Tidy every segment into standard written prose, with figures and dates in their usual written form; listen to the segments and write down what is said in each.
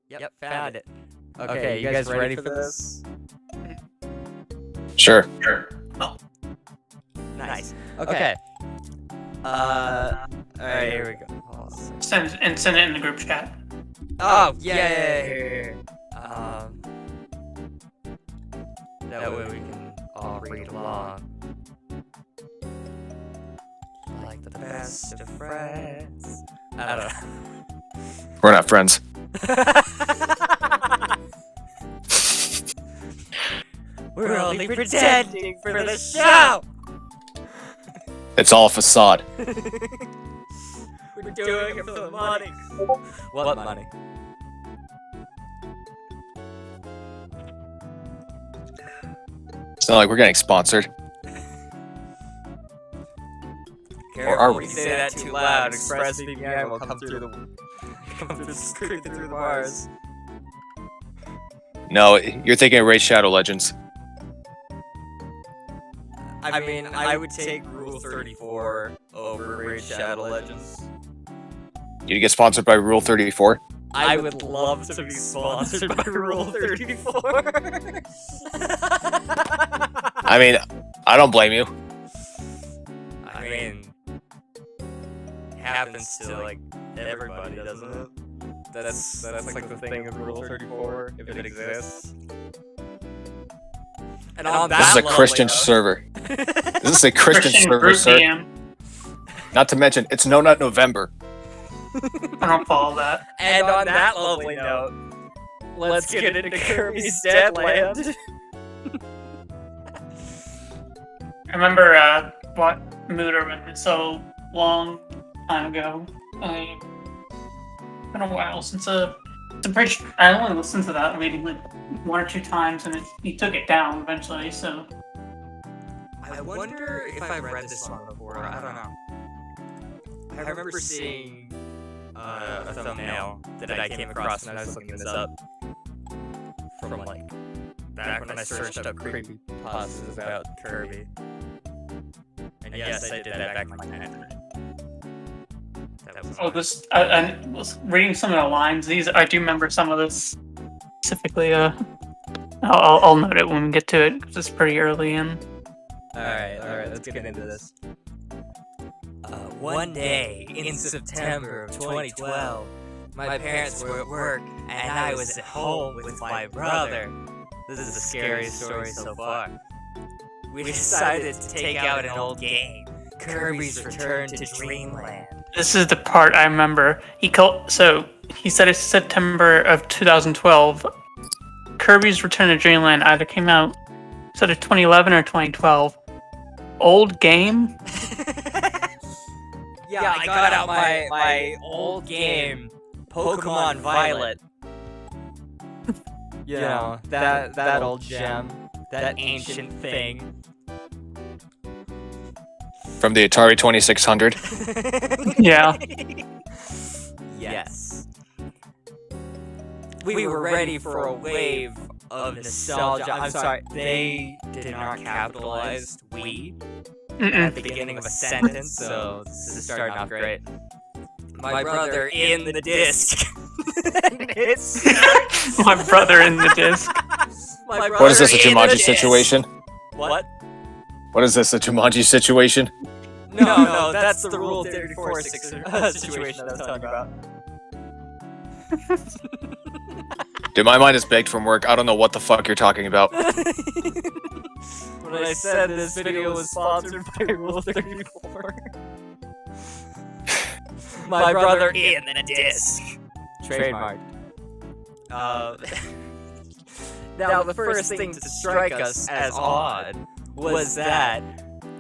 Yep, found it. Okay, you guys ready for this? Sure. Oh, Nice. Okay. Alright, here we go. send it in the group chat. Oh, yeah. That way we can all read along. Like the best of friends. I don't know. We're not friends. We're only pretending for the show! It's all a facade. We're doing it for the money. What money? It's not like we're getting sponsored. Careful, are we? If you say that too loud, ExpressVPN will come through the screen through the bars. No, you're thinking of Raid Shadow Legends. I mean, I would take Rule 34 over Raid Shadow Legends. You get sponsored by Rule 34? I would love to be sponsored by Rule 34. I mean, I don't blame you. I mean, it happens to like everybody, doesn't it? That's like the thing of Rule 34, if it exists. And on This is a that Christian note- server. This is a Christian server, group sir. DM. Not to mention, it's No Nut November. I don't follow that. And on that lovely note, let's get into Kirby's Deadland. I remember what Mooter went so long time ago. Been a while since it's a bridge. I only listened to that maybe like 1 or 2 times, and he took it down eventually. So I wonder if I've read this song before. I don't know. I remember seeing a thumbnail that I came across when I was looking this up from like back when I searched up creepy pastas about Kirby. And yes, I did that back in like 9th. I was reading some of the lines. I do remember some of this specifically. I'll note it when we get to it because it's pretty early in. Alright, let's get into this. One day in September of 2012, my parents were at work and I was at home with my brother. This is the scariest story so far. We decided to take out an old game, Kirby's Return to Dreamland. This is the part I remember. He said it's September of 2012. Kirby's Return to Dreamland either came out sort of 2011 or 2012. Old game? Yeah, I got out my old game, Pokemon Violet. You know, that old gem, that ancient thing. From the Atari 2600. Yeah. Yes. We were ready for a wave of nostalgia. I'm sorry, they did not capitalize we at the beginning of a sentence, so this is starting off great. My brother in the disc. My brother in the disc. What is this, a Jumanji situation? What? What is this, a Jumanji situation? No, that's the Rule 34 situation I was talking about. Dude, my mind is baked from work. I don't know what the fuck you're talking about. When I said this video was sponsored by Rule 34. My brother in the disc. Trademark. Now, the first thing to strike us as odd was that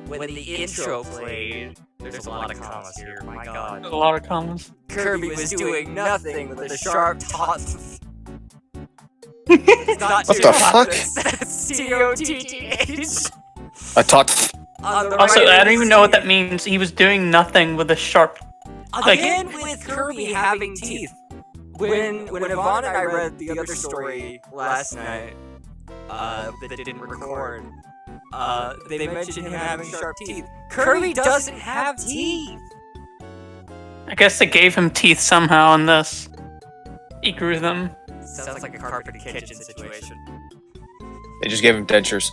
when the intro played, there's a lot of commas here, my god. A lot of comments. Kirby was doing nothing with a sharp taunt. What the fuck? That's T-O-T-T-H. I taught. Also, I don't even know what that means. He was doing nothing with a sharp. Again with Kirby having teeth. When Yvonne and I read the other story last night, that didn't record, they mentioned him having sharp teeth. Kirby doesn't have teeth! I guess they gave him teeth somehow in this. He grew them. Sounds like a carpeted kitchen situation. They just gave him dentures.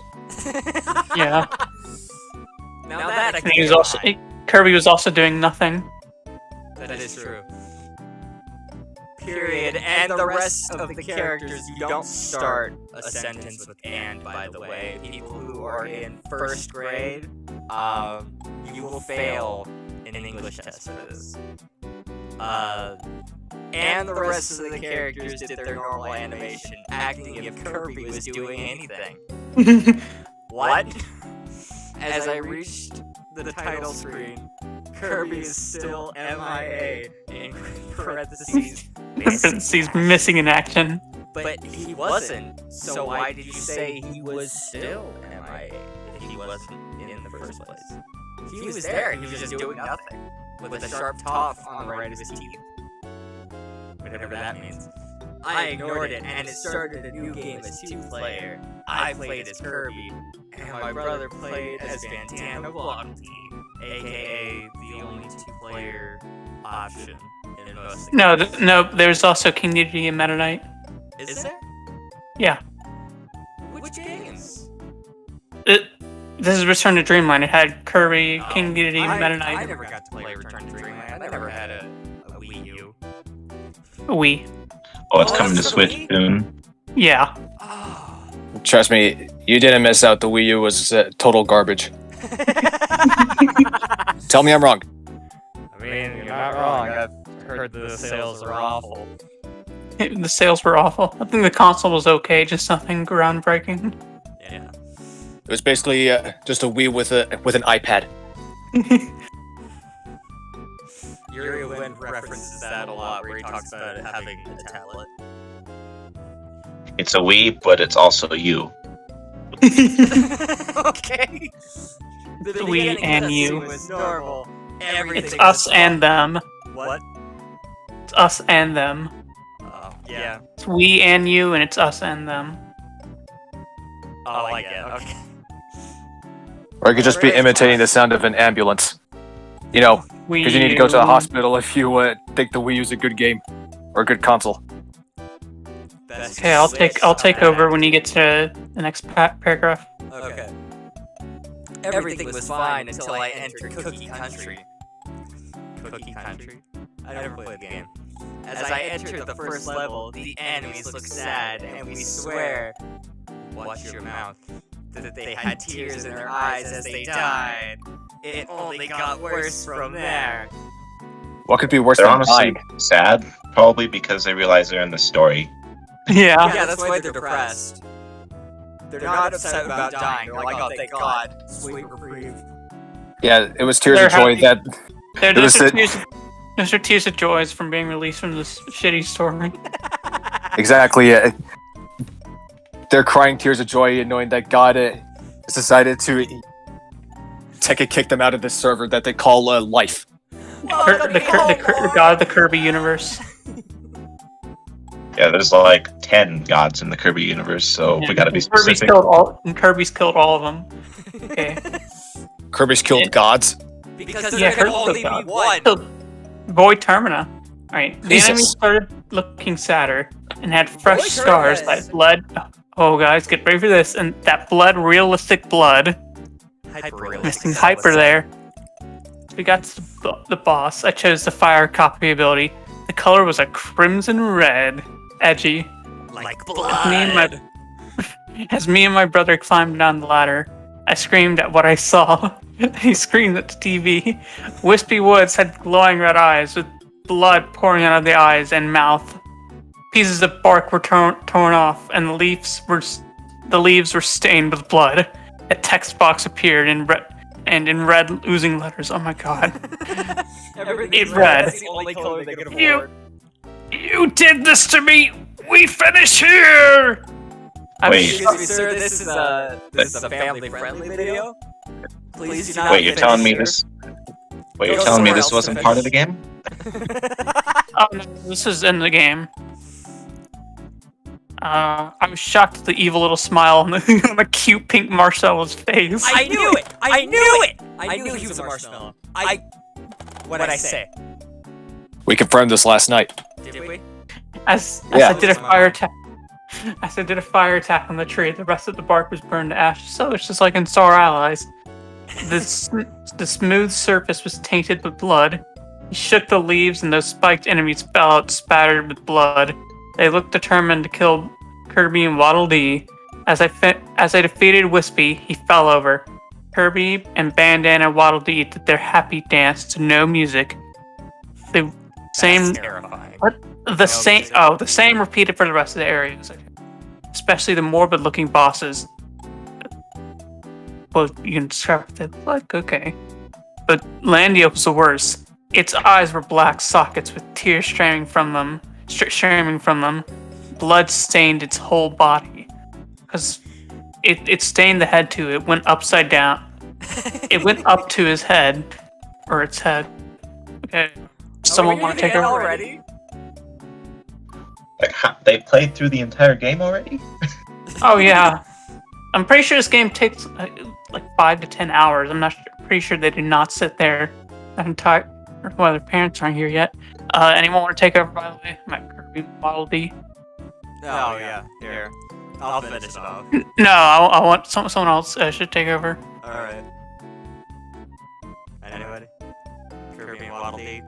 Yeah. Now that I And can he was get also behind. Kirby was also doing nothing. That is true. Period. And the rest of the characters, you don't start a sentence with "and." By the way, people who are in first grade, you will fail in an English test for this. And the rest of the characters did their normal animation, acting if Kirby was doing anything. What? As I reached the title screen, Kirby is still MIA in parentheses. He's missing in action. But he wasn't, so why did you say he was still MIA if he wasn't in the first place? He was there, he was just doing nothing, with a sharp top on the right of his teeth. Whatever that means. I ignored it, and it started a new game as 2-player. I played as Kirby, and my brother played as Bandana Blocky, aka the only 2-player option in most No, no. There's also King Dedede and Meta Knight. Is there? Yeah. Which games? This is Return to Dreamland. It had Kirby, King Dedede, and Meta I Knight. never got to play Return to Dreamland. I never had a Wii U. Wii. Oh, it's Oh, coming to that's Switch sweet. soon. Yeah. Oh. Trust me, you didn't miss out. The Wii U was total garbage. Tell me I'm wrong. I mean, you're not wrong. I've heard the sales are awful. The sales were awful. I think the console was okay, just nothing groundbreaking. Yeah. It was basically just a Wii with an iPad. Yuri Lin references that a lot, where he talks about it having a tablet. It's a Wii, but it's also you. Okay. The We beginning and cutscene you. was normal. Everything It's was us fine. and them. What? It's us and them. Oh, yeah. It's we and you, and it's us and them. Oh, I get it. Okay. Or it could just be imitating the sound of an ambulance. You know, because you need to go to the hospital if you think the Wii U's a good game or a good console. Best Okay, I'll Switch take over act. when you get to the next paragraph. Okay. Everything was fine until I entered Cookie Country. Cookie Country? I never played the game. As I entered the first level, the enemies look sad, and we swear, watch your mouth, that they had tears in their eyes as they died. It only got worse from there. What could be worse They're than honestly dying? sad, probably because they realize they're in the story. Yeah. Yeah, that's why they're depressed. They're not upset about dying. They're like, oh, thank God, sweet reprieve. Yeah, it was tears They're of joy happy. that Those are it- tears of joys from being released from this shitty story. exactly. They're crying tears of joy and knowing that God has decided to kick them out of this server that they call life. The god of the Kirby universe. Yeah, there's like 10 gods in the Kirby universe, so we gotta be Kirby's specific. Kirby's killed all of them. Okay. Kirby's killed gods. Because Yeah, there can Kirby's only killed be one. Killed Boy Termina. Alright. The Jesus. enemy started looking sadder and had fresh Boy scars Termina's- that blood. Oh, guys, get ready for this. And that blood, realistic blood. Missing hyper there. We got to the boss. I chose the fire copy ability. The color was a crimson red. Edgy. Like Me and blood. As me and my brother climbed down the ladder, I screamed at what I saw. He screamed at the TV. Wispy Woods had glowing red eyes with blood pouring out of the eyes and mouth. Pieces of bark were torn off, and the leaves were stained with blood. A text box appeared in red oozing letters. Oh my god! Everything's It read, That's the only color they could "You- afford. You did this to me. We finish here. Wait. Excuse me, sir. This is a family-friendly video. Please do not. Wait, you're finish telling me here. this? Wait, you're Go telling me somewhere this else to wasn't part of the finish. game? Oh, no, this is in the game. I was shocked at the evil little smile on the cute pink marshmallow's face. I knew it! I knew it! I knew he was a marshmallow. What'd I say? We confirmed this last night. Did we? As Yeah. I did a fire attack. As I did a fire attack on the tree, the rest of the bark was burned to ashes. So it's just like in Star Allies. The smooth surface was tainted with blood. He shook the leaves, and those spiked enemies fell out, spattered with blood. They looked determined to kill Kirby and Waddle Dee. As I defeated Wispy, he fell over. Kirby and Bandana and Waddle Dee did their happy dance to no music. The same, That's terrifying. the same. Oh, the same repeated for the rest of the areas, especially the morbid-looking bosses. Well, you can describe it like okay, but Landia was the worst. Its eyes were black sockets with tears streaming from them. Blood stained its whole body. Because it stained the head too. It went upside down. It went up to his head. Or its head. Okay. Someone want to take over? Already? Like, they played through the entire game already? Oh, yeah. I'm pretty sure this game takes like 5 to 10 hours. I'm not sure, pretty sure they did not sit there that entire. Well, their parents aren't here yet. Anyone want to take over, by the way? My Kirby Waddle Dee. Oh, yeah. Here. I'll finish it off. No, I want someone else should take over. Alright. Anybody? Kirby and Waddle Dee?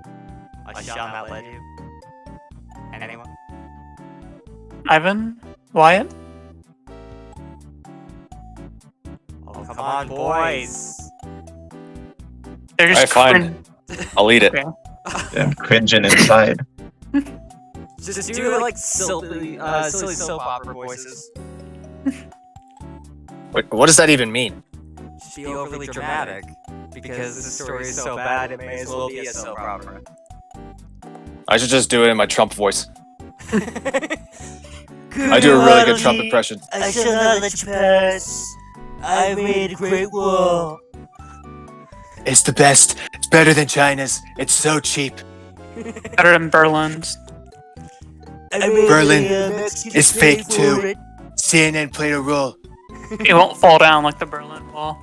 I shall not let you. Anyone? Ivan? Wyatt? Oh, come on, boys! They're just Alright, fine. I'll eat it. Okay. I'm cringing inside. Just do like silly soap opera voices. Wait, what does that even mean? Just be overly dramatic. Because the story is so bad, it may as well be a soap opera. I should just do it in my Trump voice. I do a really good Trump impression. I shall not let you pass. I made a great wall. It's the best. It's better than China's. It's so cheap. Better than Berlin's. I made Berlin Mexicans is pay fake for too. it. CNN played a role. It won't fall down like the Berlin Wall.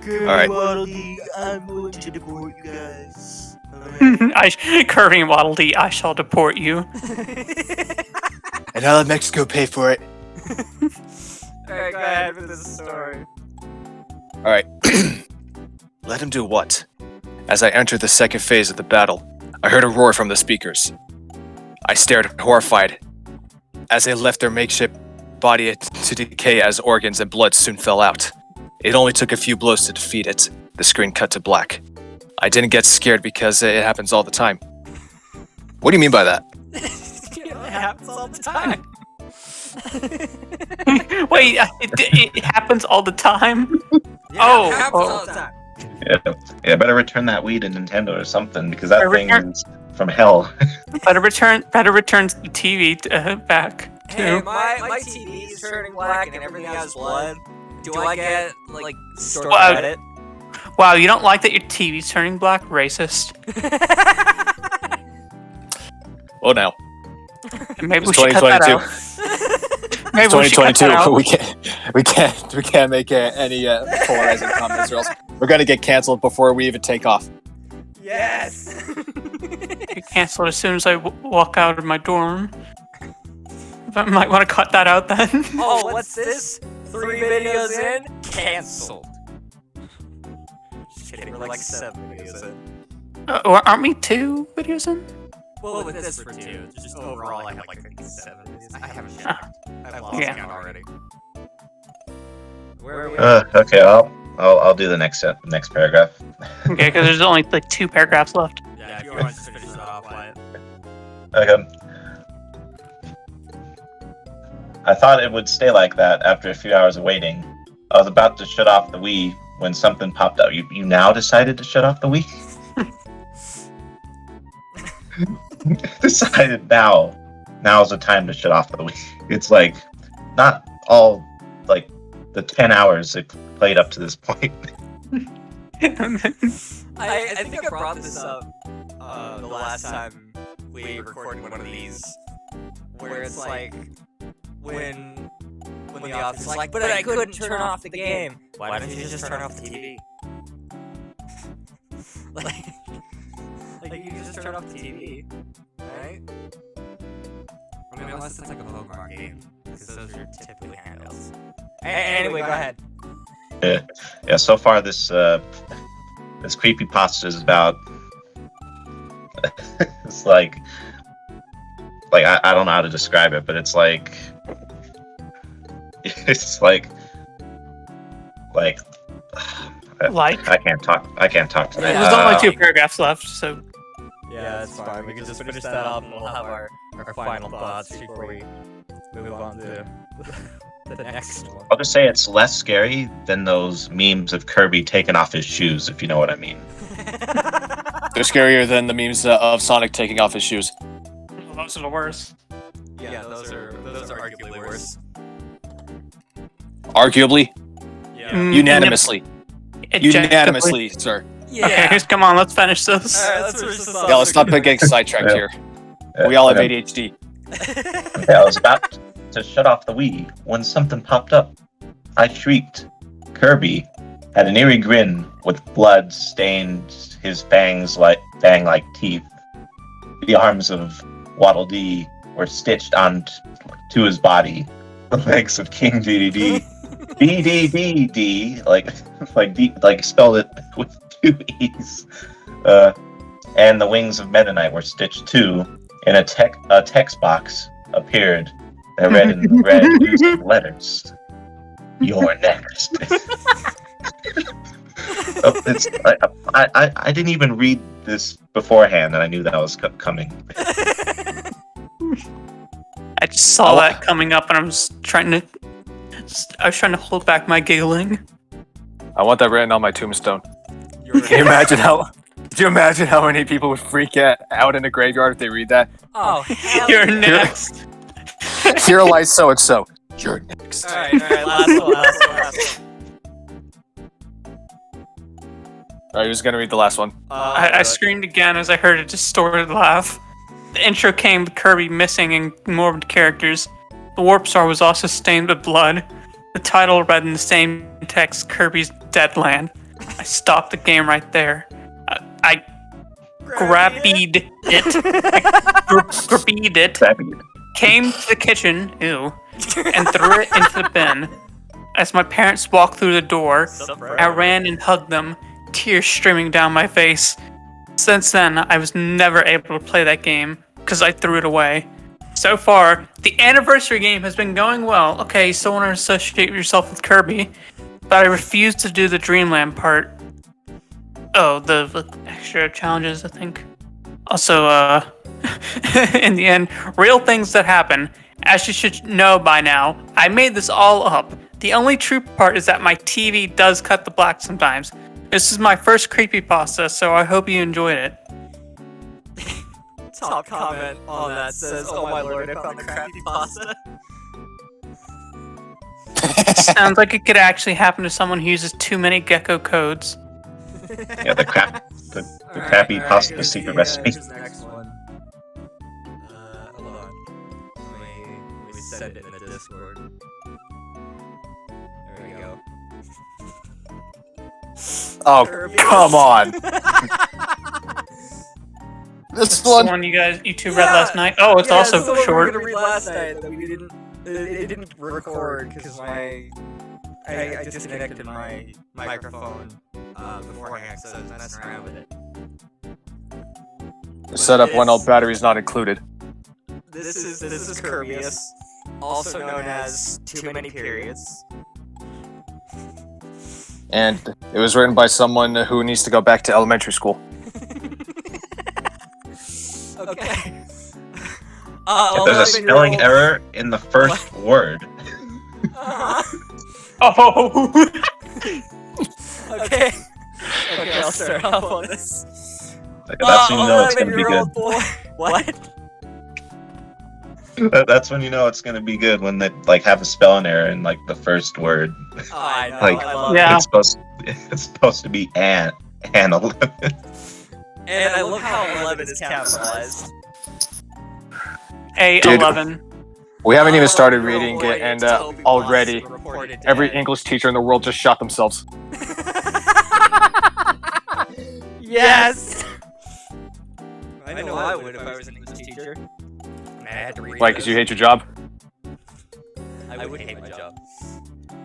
Kirby Alright. Waddle Dee, I'm going to deport you guys. Alright. Kirby and Waddle Dee, I shall deport you. And I'll let Mexico pay for it. Alright, go ahead with this story. Alright. Let him do what? As I entered the second phase of the battle, I heard a roar from the speakers. I stared horrified as they left their makeshift body to decay as organs and blood soon fell out. It only took a few blows to defeat it. The screen cut to black. I didn't get scared because it happens all the time. What do you mean by that? It happens all the time. Wait, it happens all the time? Yeah, it happens all the time. Yeah, better return that Wii to Nintendo or something, because that Better thing return- is from hell. Better return the TV back. Hey, too. my TV is turning black and everything has blood. Do I get, like, store Wow. credit? Wow, you don't like that your TV's turning black? Racist. Well, now. Maybe we It's should cut that 2022. out. Maybe we should cut that 2022. out. We can't make any polarizing comments, or else we're gonna get canceled before we even take off. Yes! Get canceled as soon as I walk out of my dorm. I might want to cut that out then. Oh, what's this? 3 videos in? Cancelled. Just kidding, we're like 7 videos in. Aren't we 2 videos in? Well, with this for 2. Just overall, I have like 57 videos. I haven't checked. I've lost Yeah. count already. Where are we? Okay, I'll do the next paragraph. Okay, because there's only like 2 paragraphs left. Yeah, if you want to just finish that off, Wyatt. Okay. I thought it would stay like that after a few hours of waiting. I was about to shut off the Wii when something popped up. You now decided to shut off the Wii? Decided now. Now's the time to shut off the Wii. It's like not all like the 10 hours it played up to this point. I think I brought this up the last time we recorded one of these, where it's like when the office is like, but I couldn't turn off the game. Why don't you just turn off the TV? like Like, you just turn off the TV, right? I mean, unless it's like a Pokemon game, because those are typically handhelds. Anyway, go ahead. Yeah. So far, this creepypasta is about. It's like I don't know how to describe it, but it's like I can't talk to that. There's only 2 paragraphs left, so Yeah, that's fine. We can just finish that up and we'll have our final thoughts before we move on to the next one. I'll just say it's less scary than those memes of Kirby taking off his shoes, if you know what I mean. They're scarier than the memes of Sonic taking off his shoes. those are the worst. Yeah, those are arguably worse. Arguably? Yeah. Unanimously. Unanimously, sir. Yeah. Okay, come on, let's finish this. Alright, let's finish this off. Yeah, let's stop getting sidetracked here. We all have ADHD. Yeah, I was about to shut off the Wii when something popped up. I shrieked. Kirby had an eerie grin with blood stained his fang-like teeth. The arms of Waddle Dee were stitched onto his body. The legs of King DDD, DDD, like spelled it with 2 E's. And the wings of Meta Knight were stitched too. And a text box appeared that read in red using letters. You're next. I didn't even read this beforehand, and I knew that was coming. I just saw that coming up, and I was trying to hold back my giggling. I want that written on my tombstone. Can you imagine how? Could you imagine how many people would freak out in a graveyard if they read that? Oh, hell You're yeah. next. Here lies so and so. You're next. Alright, last one. Alright, who's gonna read the last one? I screamed again as I heard a distorted laugh. The intro came with Kirby missing and morbid characters. The Warp Star was also stained with blood. The title read in the same text, Kirby's Deadland. I stopped the game right there. I grabbed it. Grabbed it. Came to the kitchen, ew, and threw it into the bin. As my parents walked through the door, I ran and hugged them, tears streaming down my face. Since then, I was never able to play that game, because I threw it away. So far, the anniversary game has been going well. Okay, you still want to associate yourself with Kirby, but I refuse to do the Dreamland part. Oh, the extra challenges, I think. Also, in the end, real things that happen. As you should know by now, I made this all up. The only true part is that my TV does cut the black sometimes. This is my first creepypasta, so I hope you enjoyed it. Top comment on that says, "Oh my lord, I found the crappy pasta." Sounds like it could actually happen to someone who uses too many gecko codes. Yeah, the crappy pasta secret recipe. Here's the next one. Hold on. Let me send it in the Discord. There we go. Oh, Kirby. come on. This The one. one you two read last night. Oh, it's That's the also one we were short. gonna read last night that we didn't. It didn't record because I disconnected my microphone beforehand, so I was messing around with it. Setup when all batteries not included. This is Kirbyus, also known as Too Many Periods. And it was written by someone who needs to go back to elementary school. Okay. There's a spelling error in the first word. Oh! Okay. Okay, I'll start off on this. That's when you know it's gonna be 11-year-old boy. What? good. That's when you know it's gonna be good, when they have a spelling error in the first word. Oh, I know. Like, I love Yeah. it. It's supposed to be an 11. And I love how 11 is capitalized. A11. We haven't even started Oh, reading boy, it, and Toby already Watson reported every dead. English teacher in the world just shot themselves. Yes! I know I would if I was an English teacher. And I had to read Why? Because you hate your job? I would hate my job.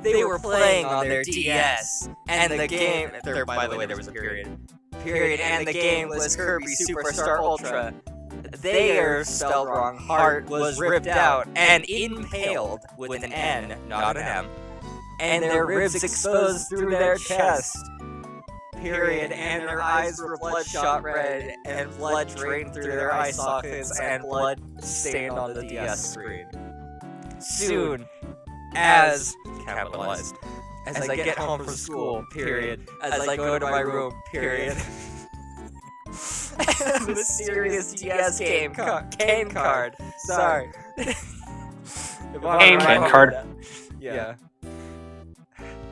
They were playing on their DS, and the game. By the way, there was a period. And the game was Kirby Superstar Ultra. Their, spelled wrong, heart was ripped out and impaled with an N, not an M. And their ribs exposed through their chest. Period. And their eyes were bloodshot red, and blood drained through their eye sockets, and blood stained on the DS screen. Soon, as capitalized, as I get home from school, period, as I go to my room, period, a mysterious DS game card. Sorry. Game card? Yeah.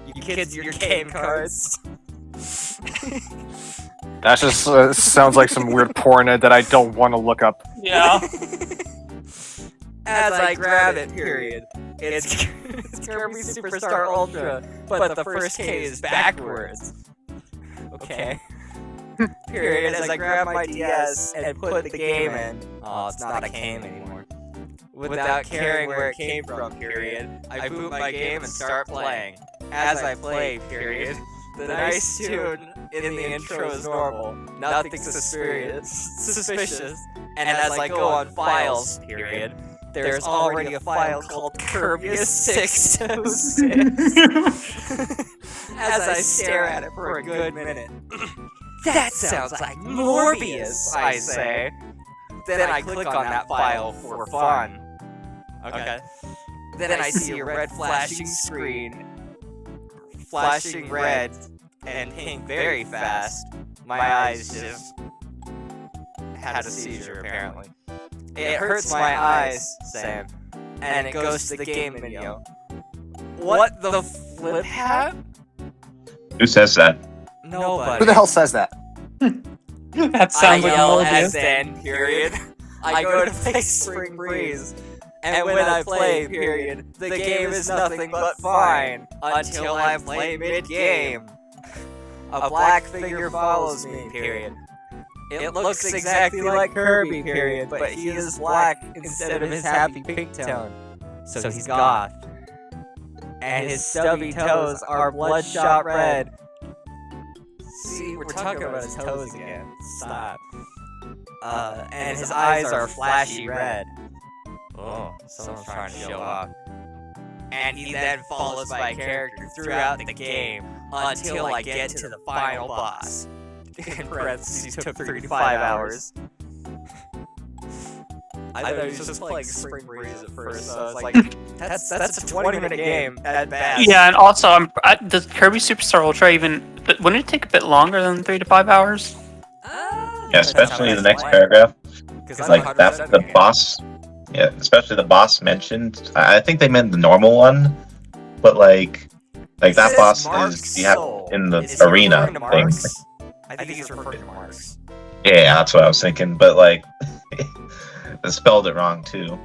You kids, your game cards. That just sounds like some weird porn that I don't want to look up. Yeah. As I grab it, period. It's Kirby Superstar Ultra, but the first K is backwards. Okay. Period. As I grab my DS and put the game in. Oh, it's not a game anymore. Without caring where it came from, period. I boot my game and start playing. As I play, period. The nice tune in the intro is normal. Nothing suspicious. And as I go on files, period, there's already a file called Kirby606. As I stare at it for a good minute. That sounds like Morbius, I say. Then I click on that file for fun. Okay. Then I see a red flashing screen. Flashing red and pink very fast. My eyes just had a seizure, apparently. It hurts my eyes, Sam. And it goes to the game menu. What the flip hat? Who says that? Nobody. Who the hell says that? That sounds I like yell Morbius. as then, period. I go to play Spring Breeze. And when I play, period, the game is nothing but fine. Until I play mid-game. A black figure follows me, period. It looks exactly like Kirby, period, but he is black instead of his happy pink tone. So he's goth. And his stubby toes are bloodshot red. See, we're talking about his toes again. Stop. And his eyes are flashy red. Oh, someone's trying to show off. And he then follows my character throughout the game until I get to the final boss. In parentheses, took 3 to 5 hours. I thought he was just playing Spring Breeze at first, so I was like, that's a 20-minute game at best. Yeah, and also, does Kirby Superstar Ultra even... Wouldn't it take a bit longer than 3 to 5 hours? Yeah, especially in the next paragraph. Like, that's the boss. Yeah, especially the boss mentioned. I think they meant the normal one, but like that boss is in the arena thing. I think he's referring to Marks. Yeah, that's what I was thinking, but like, they spelled it wrong too.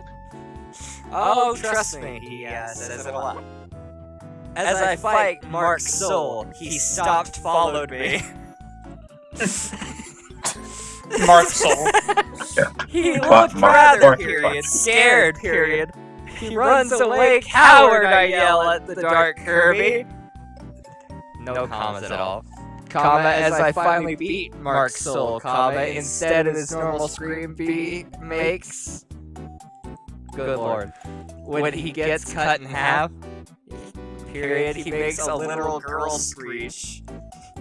Oh, trust me, he says it a lot. As I fight Mark's soul, he stopped, followed me. Mark's soul. Yeah. He looked rather, period, scared, period. He runs away, coward, I yell at the dark Kirby. No comments at all. Comma, as I finally beat Mark's soul, comma, instead of his normal scream beat makes... Good lord. When he gets cut in half, period, he makes a literal girl screech.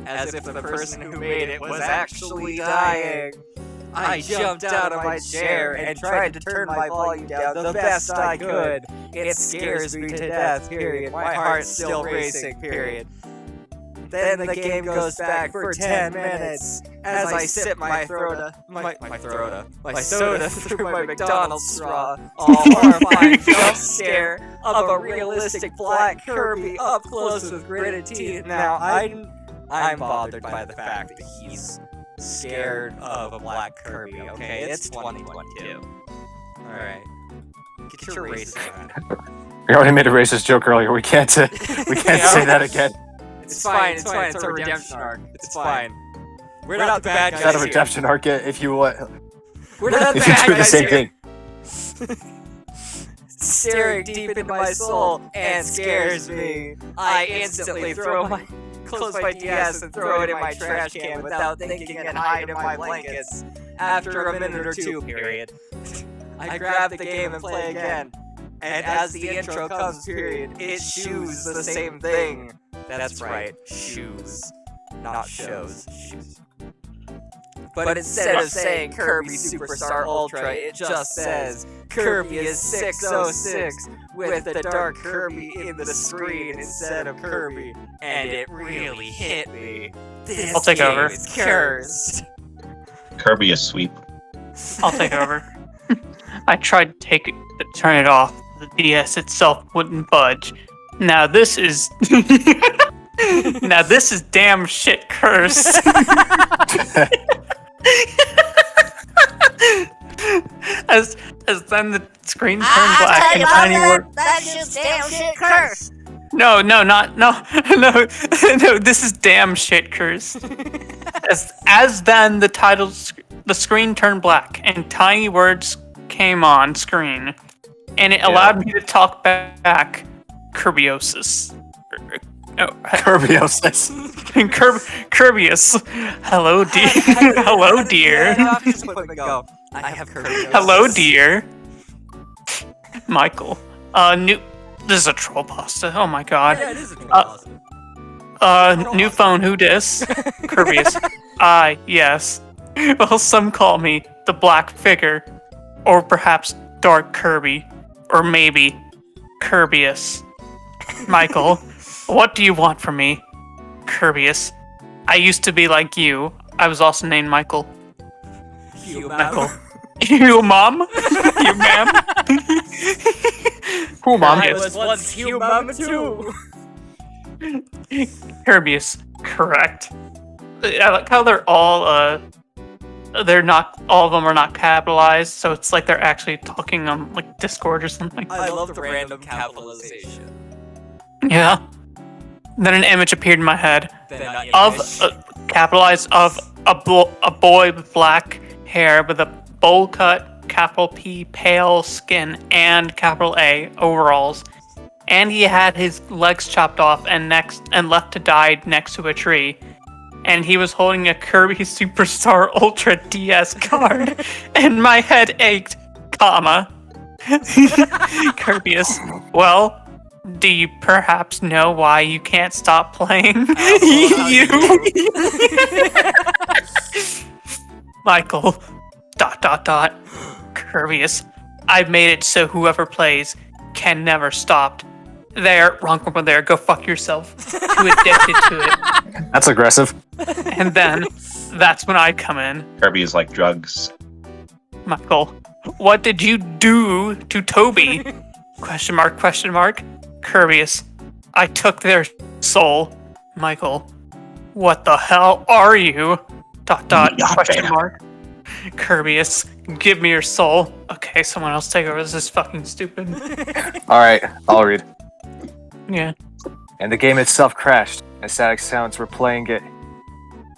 As if the person who made it was actually dying. I jumped out of my chair and tried to turn my volume down the best I could. It scares me to death, period. My heart's still racing, period. Then the game goes back for 10 minutes as I sip my soda through my McDonald's straw. A horrifying jump scare of a realistic black Kirby up close with gritted teeth. Now I'm bothered by the fact that he's scared of a black Kirby, okay? It's 2022. Alright. Get your racist on. We already made a racist joke earlier. We can't say that again. It's fine. It's a redemption arc. It's fine. We're not the bad guys. Is that a redemption arc, if you will? We're not It's bad true, the guys same here. thing. Staring deep into my soul and scares me. I instantly close my DS and throw it in my trash can without thinking and hide in my blankets. After a minute or two, period. I grab the game and play again. And as the intro comes, period, it shoes the same thing. That's right, shoes. Not shows, shoes. But instead of saying Kirby Superstar Ultra, it just says Kirby is 606 with the dark Kirby in the screen instead of Kirby. And it really hit me. This I'll take game over. is cursed. Kirby is sweep. I'll take over. I tried to turn it off. The DS itself wouldn't budge. Now this is damn shit cursed. as then the screen turned black and tiny word. That's just damn shit cursed. No, this is damn shit cursed. As then the screen turned black and tiny words came on screen, and it allowed me to talk back. Kirbyosis. Kirbyosis. Kirbyus. Hello, dear. Hello, dear. I have Kirby. Hello, dear. Michael. This is a troll pasta. Oh my god. Yeah, it is a troll pasta. New phone, who dis? Kirbyus. Yes. Well, some call me the Black Figure, or perhaps Dark Kirby, or maybe Kirbyus. Michael, what do you want from me? Kirbyus. I used to be like you. I was also named Michael. You, Michael. You, mom? You, ma'am? Who, mom? I was once human too. Kirbyus. Correct. I like how they're all, they're not, all of them are not capitalized, so it's like they're actually talking on, like, Discord or something. I love the random capitalization. Yeah. Then an image appeared in my head Then of, capitalized, of a boy with black hair with a bowl cut, capital P, pale skin, and capital A, overalls. And he had his legs chopped off and left to die next to a tree. And he was holding a Kirby Superstar Ultra DS card. And my head ached, comma. Kirbyus. Well, do you perhaps know why you can't stop playing? You. Michael. ... Kirbyus. I've made it so whoever plays can never stop. There, wrong over there. Go fuck yourself. Too addicted to it. That's aggressive. And then, that's when I come in. Kirby is like drugs. Michael, what did you do to Toby? Question mark, question mark. Kirbyus, I took their soul. Michael, what the hell are you? ... question mark. Kirbyus, give me your soul. Okay, someone else take over. This is fucking stupid. Alright, I'll read. Yeah. And the game itself crashed, and static sounds were playing it,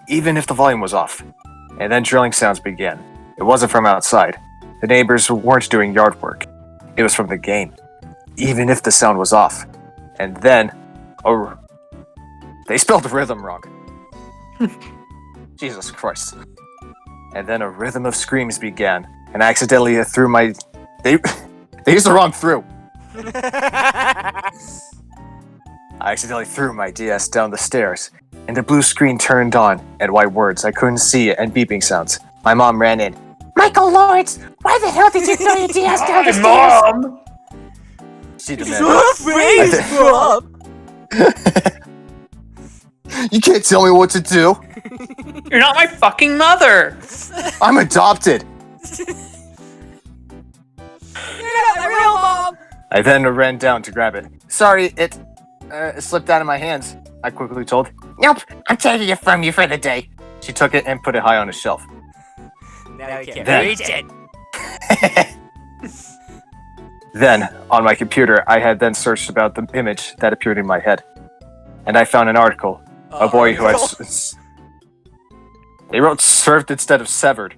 even if the volume was off. And then drilling sounds began. It wasn't from outside. The neighbors weren't doing yard work. It was from the game, even if the sound was off. And then, they spelled rhythm wrong. Jesus Christ. And then a rhythm of screams began, and I accidentally threw my... They used the wrong through. I accidentally threw my DS down the stairs, and the blue screen turned on, and white words I couldn't see, and beeping sounds. My mom ran in. Michael Lawrence, why the hell did you throw your DS down the stairs? Mom! She demanded. You can't tell me what to do. You're not my fucking mother! I'm adopted. You're not my real mom! I then ran down to grab it. Sorry, it slipped out of my hands, I quickly told. Nope, I'm taking it from you for the day. She took it and put it high on a shelf. Now you can't Then- reach it. Then, on my computer, I had then searched about the image that appeared in my head. And I found an article. A boy who had... They wrote served instead of severed.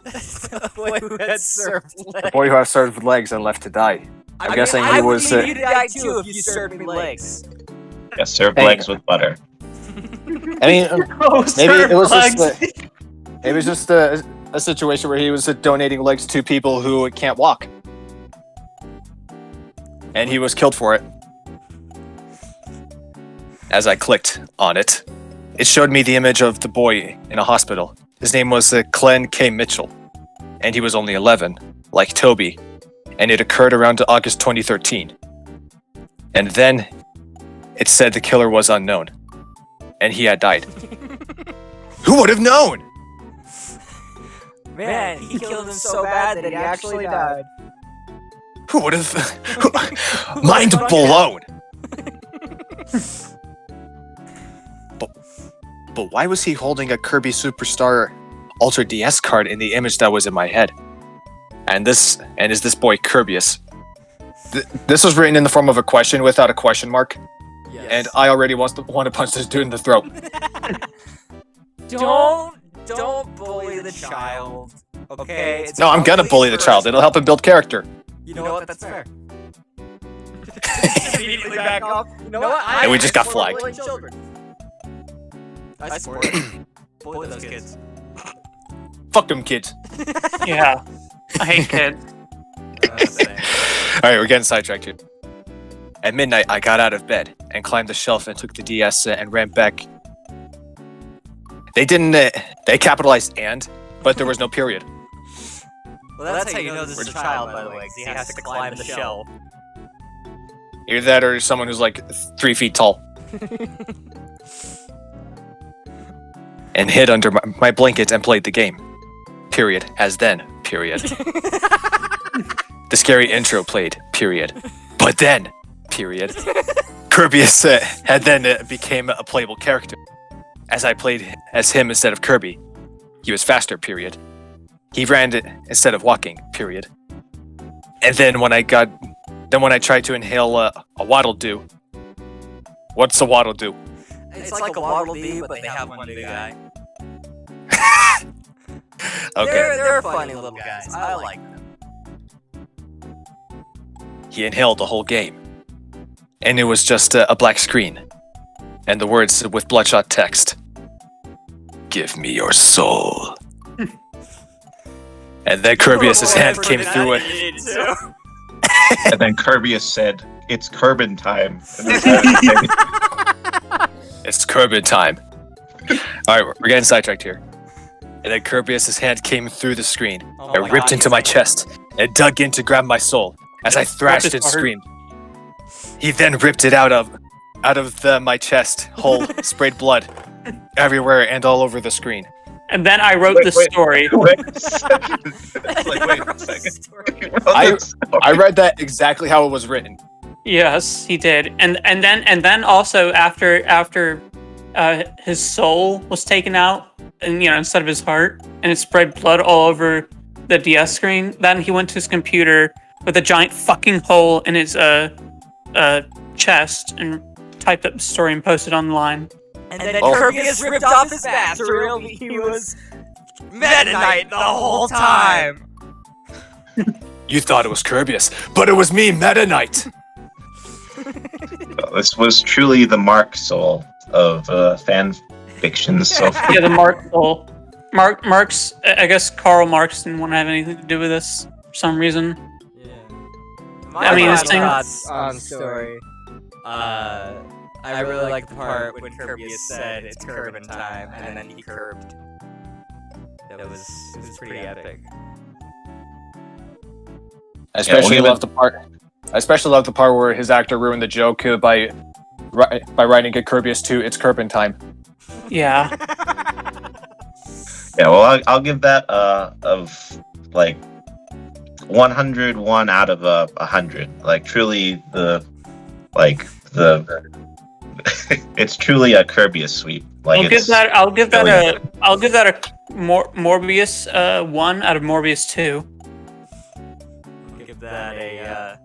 The boy who had served The legs. boy who had served legs and left to die. I'm guessing I he would was. leave you to die too if you served me legs. Yeah, serve Hey. legs with butter. I mean, Oh, maybe it was legs. just a situation where he was donating legs to people who can't walk, and he was killed for it. As I clicked on it, it showed me the image of the boy in a hospital. His name was Glenn K. Mitchell, and he was only 11, like Toby, and it occurred around August 2013. And then it said the killer was unknown, and he had died. Who would have known? Man, he killed him so bad that he actually died. Who would have? Mind blown. But why was he holding a Kirby Superstar Ultra DS card in the image that was in my head? And is this boy Kirbyus? This was written in the form of a question without a question mark, Yes. and I already want to punch this dude in the throat. Don't bully the child. Okay. It's No, I'm gonna probably bully the first. child. It'll help him build character. You know what? That's fair. Immediately back off. You know what? And we just got support flagged. bullying children. I support it. Bully those kids. Fuck them kids. Yeah. I hate kids. Alright, we're getting sidetracked here. At midnight, I got out of bed and climbed the shelf and took the DS and ran back. They didn't, they capitalized and, but there was no period. Well, that's how you know this is a child, by the way, 'cause he has to climb the shelf. Either that or someone who's like 3 feet tall. And hid under my blanket and played the game. Period. As then. Period. The scary intro played. Period. But then. Period. Kirbyus had then became a playable character. As I played as him instead of Kirby. He was faster. Period. He ran it instead of walking. Period. And then when I tried to inhale a waddle doo. What's a waddle doo? It's like a Waddle Dee, but they have one big guy. Okay. They're funny little guys. I like them. He inhaled the whole game. And it was just a black screen. And the words with bloodshot text. Give me your soul. And then Kirby's hand came through it. And then Kirby has said, "It's Kerbin time." It's Kirby time. Alright, we're getting sidetracked here. And then Kirby's hand came through the screen. Oh It my ripped God, into my chest and dug in to grab my soul as I thrashed his and heart. screamed. He then ripped it out of my chest hole, sprayed blood everywhere and all over the screen. And then I wrote this story. Wait a second. It's like, wait a second. I read that exactly how it was written. Yes, he did. And then also after his soul was taken out, and instead of his heart, and it spread blood all over the DS screen, then he went to his computer with a giant fucking hole in his chest and typed up the story and posted online. And then Oh. Kirby has ripped off his mask to reveal he was Meta Knight the whole time. You thought it was Kirbyus, but it was me, Meta Knight. This was truly the Mark soul of fan fiction so far. Yeah, the Mark soul. Marx. I guess Karl Marx didn't want to have anything to do with this for some reason. I mean, this thing- thoughts on story. I really like the part when Kirby said it's Kerbin time, and then he curbed. It was pretty epic. I especially we'll give love the part. I especially love the part where his actor ruined the joke by writing it Kirbyus to "It's Kerbin time." Yeah. Yeah, well, I'll give that of like 101 out of 100. Like truly it's truly a Kirby sweep. Like I'll give that really- a Morbius 1 out of Morbius 2. Give that a.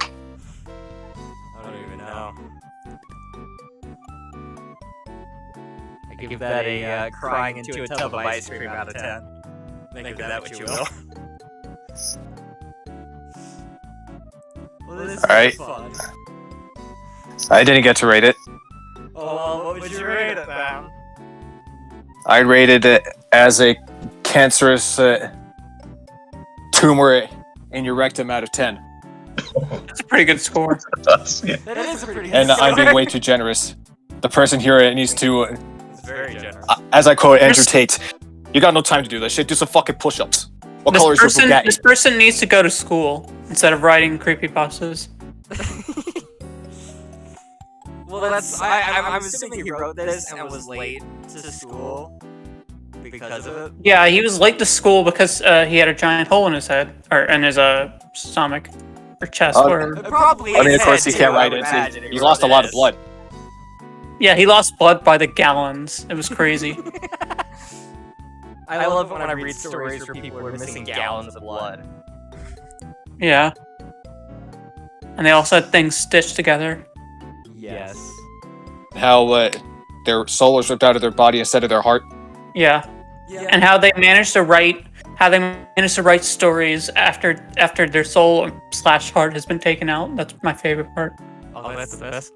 I don't even know. I give that a crying into a tub of ice cream out of 10. Think of that what you will. Well, this is Alright. fun. I didn't get to rate it. Oh, well, what would you rate it then? I rated it as a cancerous tumor in your rectum out of 10. That's a pretty good score. Yeah. That is a pretty good And I'm being score. way too generous. The person here needs to, It's very generous. as I quote Andrew Tate, you got no time to do this shit, do some fucking push-ups. What color is your Bugatti? This person needs to go to school instead of writing creepypastas. Well, that's. I'm assuming he wrote this and was late to school because of it. Yeah, he was late to school because he had a giant hole in his head, or in his stomach, or chest, or... Probably. I mean, of his course, head, he can't too, I write would it. imagine, if He's he lost a wrote lot of this. blood. Yeah, he lost blood by the gallons. It was crazy. I love when I read stories where people are missing gallons of blood. Yeah. And they also had things stitched together. Yes. How their soul is ripped out of their body instead of their heart. Yeah. And how they managed to write stories after their soul / heart has been taken out. That's my favorite part. Oh, that's the best.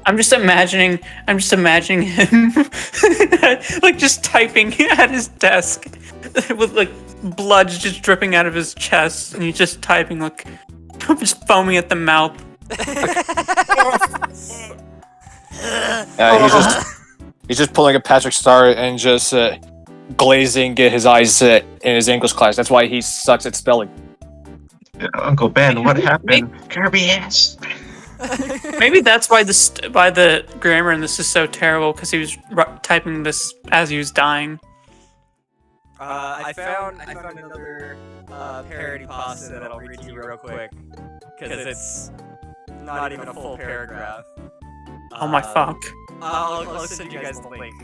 I'm just imagining him like just typing at his desk with like blood just dripping out of his chest, and he's just typing like just foaming at the mouth. He's just pulling a Patrick Star and just glazing his eyes in his English class. That's why he sucks at spelling. Uncle Ben, what happened? Kirby asked. Maybe that's why the grammar in this is so terrible, because he was typing this as he was dying. I found another parody pasta that I'll read to you real quick, because it's not even a full paragraph. Oh my fuck. I'll send you guys the link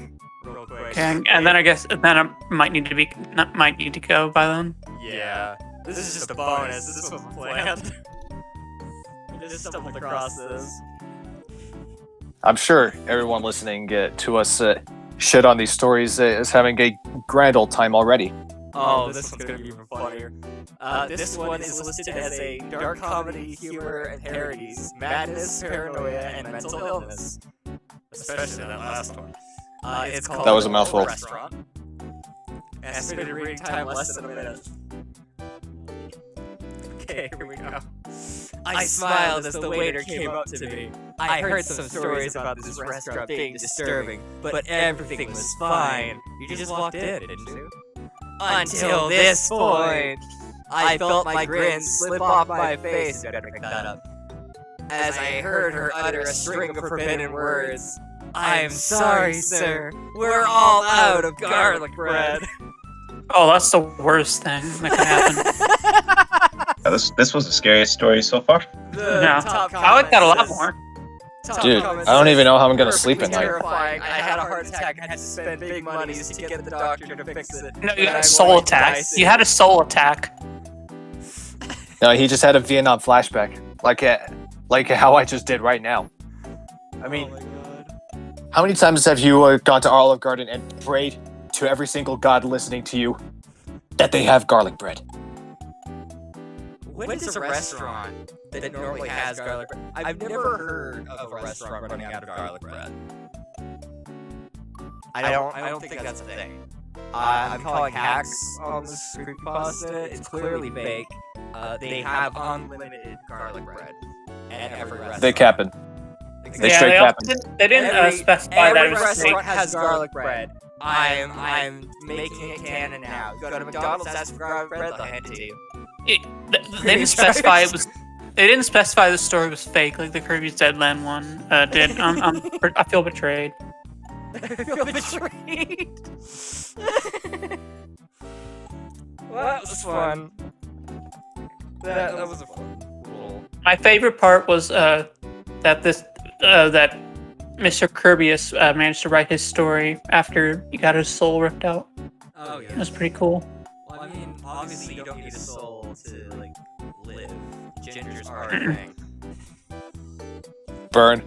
real quick. Okay, and then I guess I might need to go by then. Yeah, this is just a bonus. This wasn't planned. I just stumbled across this. I'm sure everyone listening to us shit on these stories is having a grand old time already. Oh, this one's gonna be even funnier. This one is listed as a dark comedy, humor, and parodies, madness, paranoia, and mental illness. Especially that last one. It's called That was a mouthful. Restaurant. Estimated reading time less than a minute. Okay, here we go. I smiled as the waiter came up to me. I heard some stories about this restaurant being disturbing, but everything was fine. You just walked in, didn't you? Until this point, I felt my grin slip off my face. You better pick that up. As I heard her utter a string of forbidden words. I'm sorry, sir. We're all out of garlic bread. Oh, that's the worst thing that could happen. This was the scariest story so far. I like that a lot more. Dude, I don't even know how I'm gonna sleep at night. Terrifying. I had a heart attack and had to spend big monies to get the doctor to fix it. No, you had a soul attack. You had a soul attack. No, he just had a Vietnam flashback, like how I just did right now. I mean, how many times have you gone to Olive Garden and prayed to every single god listening to you that they have garlic bread? When does a restaurant that normally has garlic bread? I've never heard of a restaurant running out of garlic bread. I don't think that's a thing. I'm calling hacks on this creepypasta. It's clearly fake. They have unlimited garlic bread at every restaurant. They capping. They straight capping. They didn't specify that every it was restaurant fake. has garlic bread. I'm making it canon now. You go to McDonald's, ask for garlic bread, they'll hand it to you. They didn't specify it was. They didn't specify the story was fake, like the Kirby's Deadland one did. I feel betrayed. I feel betrayed. Well, that was fun. That was a fun rule. My favorite part was that Mr. Kirby has managed to write his story after he got his soul ripped out. Oh yeah. It was pretty cool. Well, I mean, obviously you don't need a soul to like live. Gingers are a thing. Burn.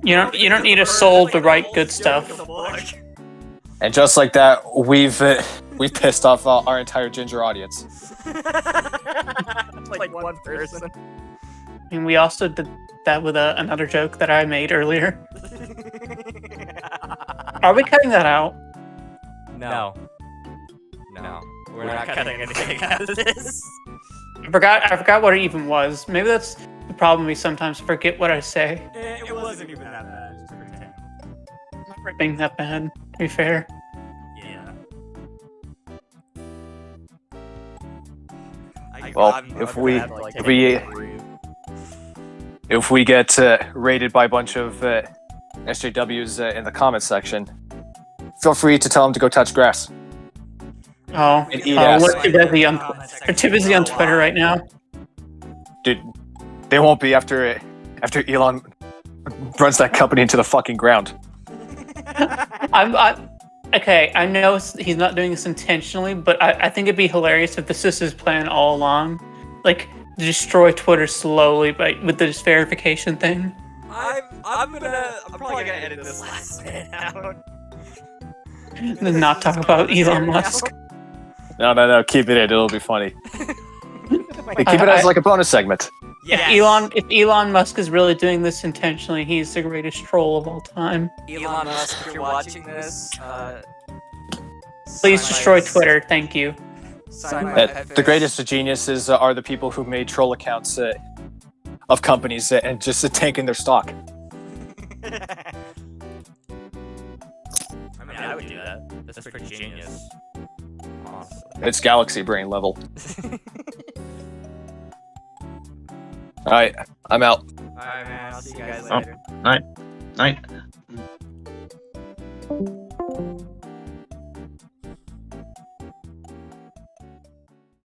You don't need a soul to write good stuff. And just like that, we've pissed off our entire ginger audience. Like one person. I mean, we also did that with another joke that I made earlier. Are we cutting that out? No. We're not cutting anything out of this. I forgot what it even was. Maybe that's the problem. We sometimes forget what I say. It wasn't even that bad. Just pretend. Not ripping that bad, to be fair. Yeah. Well, if we get rated by a bunch of SJWs in the comments section, feel free to tell them to go touch grass. Oh, And eat ass. they're too busy on Twitter right now. Dude, they won't be after Elon runs that company into the fucking ground. Okay, I know he's not doing this intentionally, but I think it'd be hilarious if this is his plan all along. Like, destroy Twitter slowly with this verification thing. I'm probably gonna edit this last bit out. Then not talk about Elon Musk. No, keep it in. It'll be funny. Keep it as like a bonus segment. Yes. If Elon Musk is really doing this intentionally, he's the greatest troll of all time. Elon Musk, if you're watching this, Please destroy Twitter. Thank you. The greatest of geniuses are the people who made troll accounts of companies and just tanking their stock. I mean, I would do that. That's pretty genius. Awesome. It's galaxy brain level. Alright, I'm out. Alright, man. I'll see you guys later. Night.